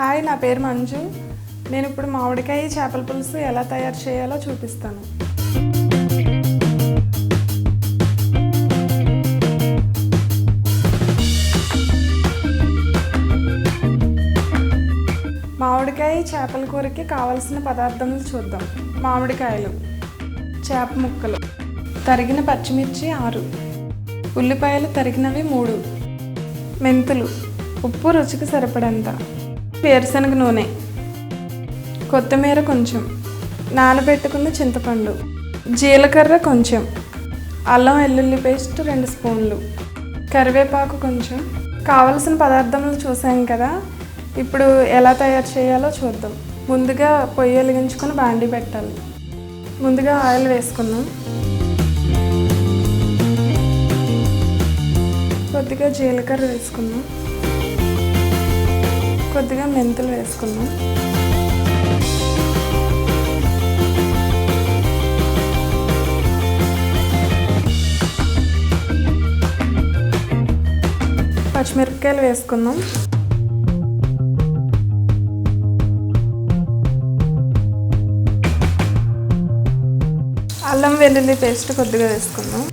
Hi, నా పేరు మంజు. నేను ఇప్పుడు మామిడికాయ చేపల పులుసు ఎలా తయారు చేయాలో చూపిస్తాను. మామిడికాయ చేపల కూరకి కావలసిన పదార్థాలు చూద్దాం. మామిడికాయలు, చేప ముక్కలు, తరిగిన పచ్చిమిర్చి 6, ఉల్లిపాయలు తరిగినవి 3, మెంతులు, ఉప్పు రుచికి సరిపడంత, వేరుశనగ నూనె, కొత్తిమీర కొంచెం, నానబెట్టుకున్న చింతపండు, జీలకర్ర కొంచెం, అల్లం వెల్లుల్లి పేస్ట్ 2 స్పూన్లు, కరివేపాకు కొంచెం. కావలసిన పదార్థాలు చూసాం కదా, ఇప్పుడు ఎలా తయారు చేయాలో చూద్దాం. ముందుగా పొయ్యి వెలిగించుకొని బాండీ పెట్టాలి. ముందుగా ఆయిల్ వేసుకుందాం. కొద్దిగా జీలకర్ర వేసుకుందాం. కొద్దిగా మెంతులు వేసుకుందాం. పచ్చిమిరపకాయలు వేసుకుందాం. అల్లం వెల్లుల్లి పేస్ట్ కొద్దిగా వేసుకుందాం.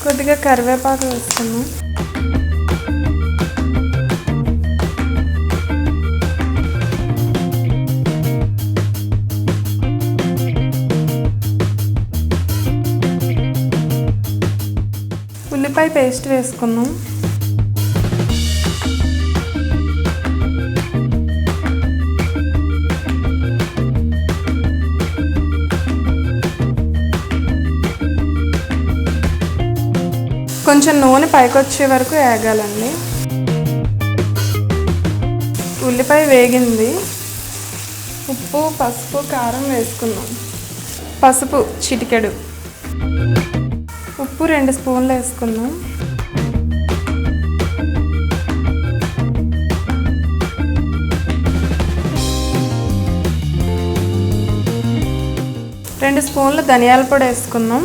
కొద్దిగా కరివేపాకు వేసుకుందాం. ఉల్లిపాయ పేస్ట్ వేసుకుందాం. కొంచెం నూనె పైకి వచ్చే వరకు వేగాలండి. ఉల్లిపాయ వేగింది. ఉప్పు, పసుపు, కారం వేసుకుందాం. పసుపు చిటికెడు, ఉప్పు 2 స్పూన్లు వేసుకుందాం. రెండు స్పూన్లు ధనియాల పొడి వేసుకుందాం.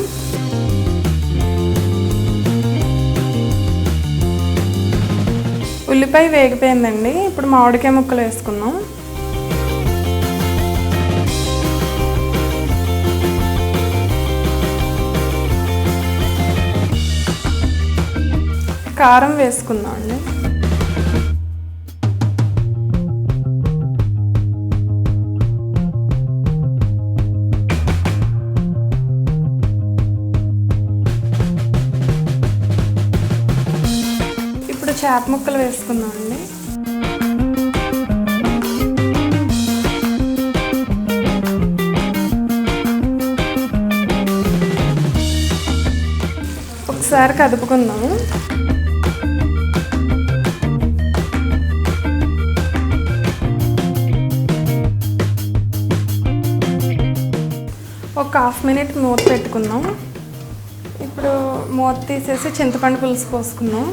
ఉల్లిపాయ వేగిపోయిందండి. ఇప్పుడు మామిడికాయ ముక్కలు వేసుకుందాం. కారం వేసుకుందాం అండి. ఇప్పుడు చేప ముక్కలు వేసుకుందాం అండి. ఒకసారి కదుపుకుందాము. ఒక 1/2 మినిట్ మూత పెట్టుకుందాం. ఇప్పుడు మూత తీసేసి చింతపండు పులుసు పోసుకుందాం.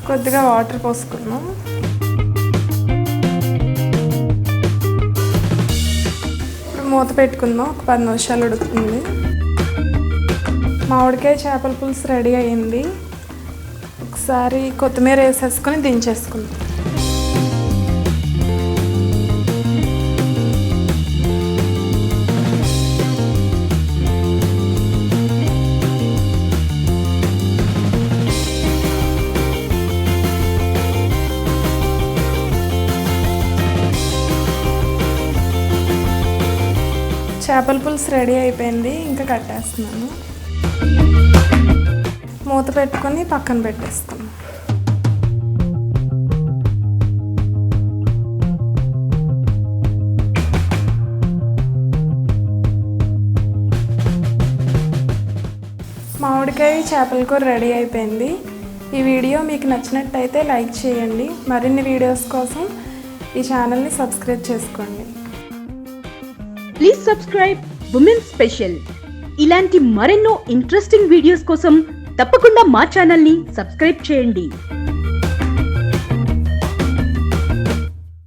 కొద్దిగా వాటర్ పోసుకుందాం. మూత పెట్టుకుందాం. ఒక 10 నిమిషాలు ఉడుకుతుంది. మామిడికాయ చేపల పులుసు రెడీ అయ్యింది. ఒకసారి కొత్తిమీర వేసేసుకొని దించేసుకుందాం. చేపల పులుసు రెడీ అయిపోయింది. ఇంకా కట్టేస్తున్నాను. మూత పెట్టుకొని పక్కన పెట్టేసుకున్నాను. మామిడికాయ చేపల కూర రెడీ అయిపోయింది. ఈ వీడియో మీకు నచ్చినట్టయితే లైక్ చేయండి. మరిన్ని వీడియోస్ కోసం ఈ ఛానల్ని సబ్స్క్రైబ్ చేసుకోండి. Please subscribe women special. ఇలాంటి మరెన్నో ఇంట్రెస్టింగ్ వీడియోస్ కోసం తప్పకుండా మా ఛానల్ని సబ్స్క్రైబ్ చేయండి.